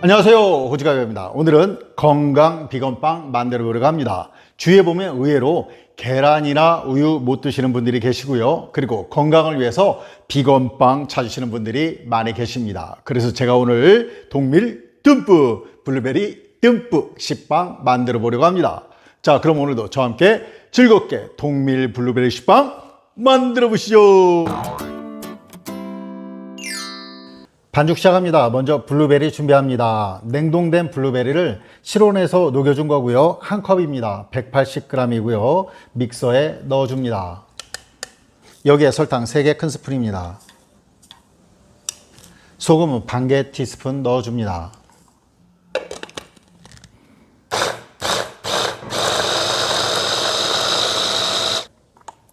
안녕하세요, 호지가요입니다. 오늘은 건강 비건빵 만들어 보려고 합니다. 주위에 보면 의외로 계란이나 우유 못 드시는 분들이 계시고요. 그리고 건강을 위해서 비건빵 찾으시는 분들이 많이 계십니다. 그래서 제가 오늘 동밀 듬뿍 블루베리 듬뿍 식빵 만들어 보려고 합니다. 자, 그럼 오늘도 저와 함께 즐겁게 동밀 블루베리 식빵 만들어 보시죠. 반죽 시작합니다. 먼저 블루베리 준비합니다. 냉동된 블루베리를 실온에서 녹여준 거고요. 한 컵입니다. 180g이고요. 믹서에 넣어줍니다. 여기에 설탕 3개 큰 스푼입니다. 소금은 반 개 티스푼 넣어줍니다.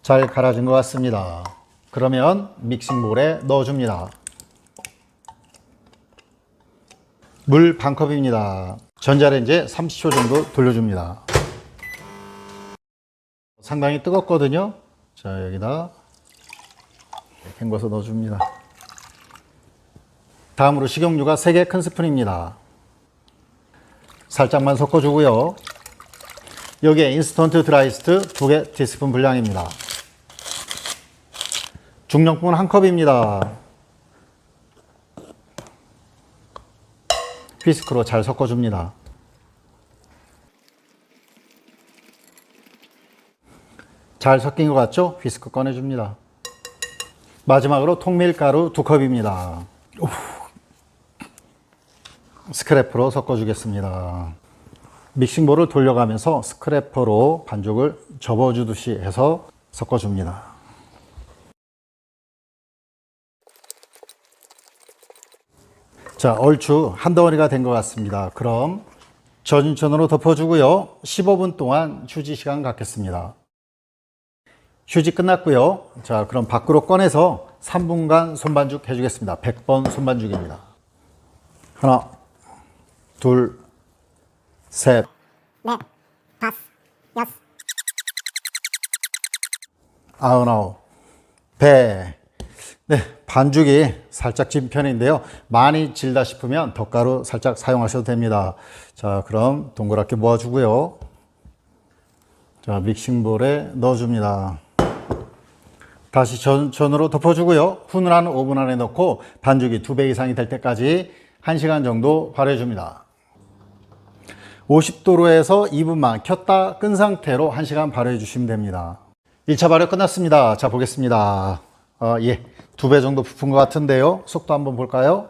잘 갈아진 것 같습니다. 그러면 믹싱볼에 넣어줍니다. 물 반컵입니다. 전자레인지에 30초 정도 돌려줍니다. 상당히 뜨겁거든요. 자, 여기다 헹궈서 넣어줍니다. 다음으로 식용유가 3개 큰 스푼입니다. 살짝만 섞어주고요. 여기에 인스턴트 드라이스트 2개 티스푼 분량입니다. 중량분 1컵입니다. 휘스크로 잘 섞어줍니다. 잘 섞인 것 같죠? 휘스크 꺼내줍니다. 마지막으로 통밀가루 2컵입니다. 스크래퍼로 섞어주겠습니다. 믹싱볼을 돌려가면서 스크래퍼로 반죽을 접어주듯이 해서 섞어줍니다. 자, 얼추 한 덩어리가 된 것 같습니다. 그럼 전인천으로 덮어주고요. 15분 동안 휴지 시간 갖겠습니다. 휴지 끝났고요. 자, 그럼 밖으로 꺼내서 3분간 손반죽 해주겠습니다. 100번 손반죽입니다. 하나, 둘, 셋, 넷, 다섯, 여섯, 아흔아홉, 배. 네, 반죽이 살짝 진 편인데요. 많이 질다 싶으면 덧가루 살짝 사용하셔도 됩니다. 자, 그럼 동그랗게 모아주고요. 자, 믹싱볼에 넣어줍니다. 다시 전으로 덮어주고요. 훈훈한 오븐 안에 넣고 반죽이 2배 이상이 될 때까지 1시간 정도 발효해줍니다. 50도로 해서 2분만 켰다 끈 상태로 1시간 발효해 주시면 됩니다. 1차 발효 끝났습니다. 자, 보겠습니다. 예, 2배 정도 부푼 것 같은데요. 속도 한번 볼까요?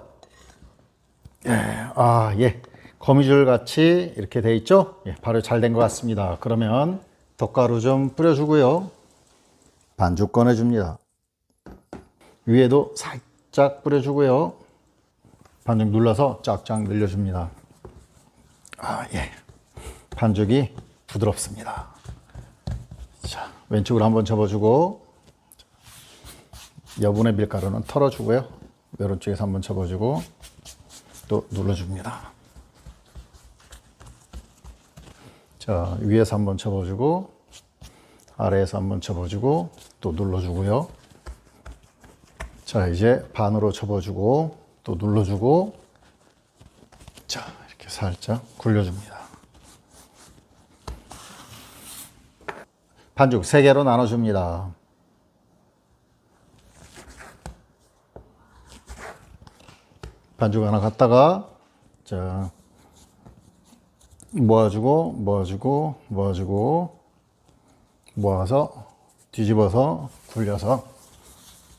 예, 거미줄 같이 이렇게 돼 있죠? 예, 발효 잘 된 것 같습니다. 그러면 덧가루 좀 뿌려주고요. 반죽 꺼내줍니다. 위에도 살짝 뿌려주고요. 반죽 눌러서 쫙쫙 늘려줍니다. 예, 반죽이 부드럽습니다. 자, 왼쪽으로 한번 접어주고 여분의 밀가루는 털어주고요. 오른쪽에서 한번 접어주고 또 눌러줍니다. 자, 위에서 한번 접어주고 아래에서 한번 접어주고 또 눌러주고요. 자, 이제 반으로 접어주고 또 눌러주고 자, 이렇게 살짝 굴려줍니다. 반죽 3개로 나눠줍니다. 반죽 하나 갖다가 자, 모아주고 모아서 뒤집어서 굴려서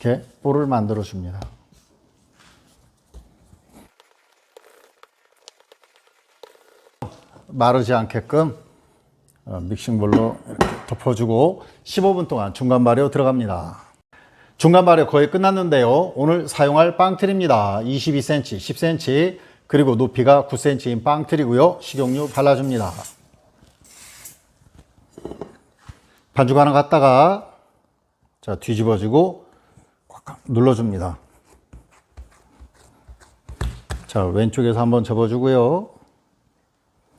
이렇게 볼을 만들어 줍니다. 마르지 않게끔 믹싱볼로 이렇게 덮어주고 15분 동안 중간 발효 들어갑니다. 중간 발효 거의 끝났는데요. 오늘 사용할 빵틀입니다. 22cm, 10cm, 그리고 높이가 9cm인 빵틀이고요. 식용유 발라줍니다. 반죽 하나 갖다가 자, 뒤집어지고 꽉 눌러줍니다. 자, 왼쪽에서 한번 접어주고요.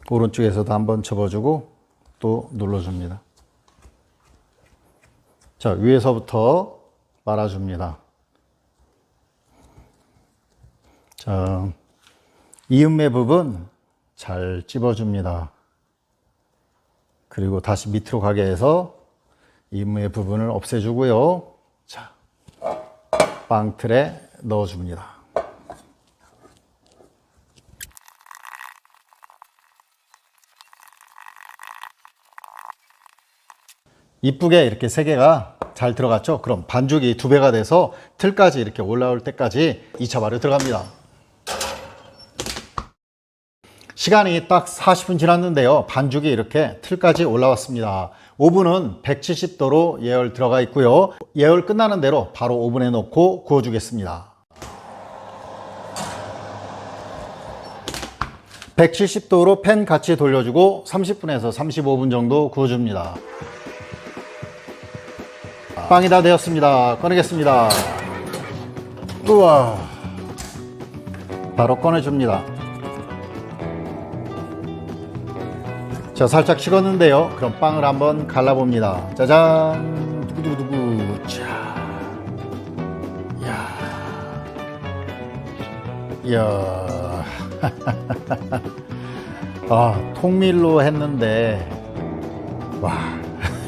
오른쪽에서도 한번 접어주고 또 눌러줍니다. 자, 위에서부터 말아줍니다. 자, 이음매 부분 잘 찝어줍니다. 그리고 다시 밑으로 가게 해서 이음매 부분을 없애주고요. 자, 빵틀에 넣어줍니다. 이쁘게 이렇게 세 개가 잘 들어갔죠? 그럼 반죽이 2배가 돼서 틀까지 이렇게 올라올 때까지 2차 발효 들어갑니다. 시간이 딱 40분 지났는데요. 반죽이 이렇게 틀까지 올라왔습니다. 오븐은 170도로 예열 들어가 있고요. 예열 끝나는 대로 바로 오븐에 넣고 구워주겠습니다. 170도로 팬 같이 돌려주고 30분에서 35분 정도 구워줍니다. 빵이 다 되었습니다. 꺼내겠습니다. 우와, 바로 꺼내줍니다. 자, 살짝 식었는데요. 그럼 빵을 한번 갈라봅니다. 짜잔, 두구두구두구. 자, 이야, 아, 통밀로 했는데, 와,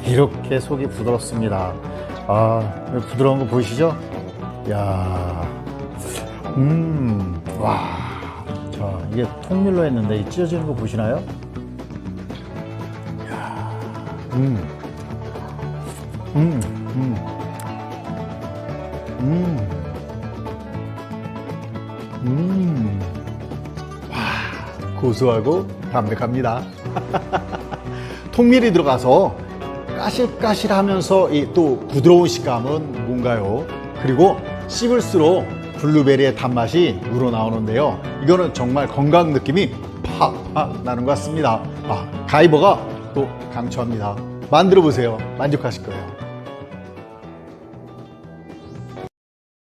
이렇게 속이 부드럽습니다. 아, 부드러운 거 보이시죠? 야, 와. 자, 이게 통밀로 했는데 이 찢어지는 거 보시나요? 야, 와, 고소하고 담백합니다. 통밀이 들어가서 까실까실하면서 이 또 부드러운 식감은 뭔가요? 그리고 씹을수록 블루베리의 단맛이 우러나오는데요. 이거는 정말 건강 느낌이 팍팍 나는 것 같습니다. 아, 가이버가 또 강추합니다. 만들어 보세요. 만족하실 거예요.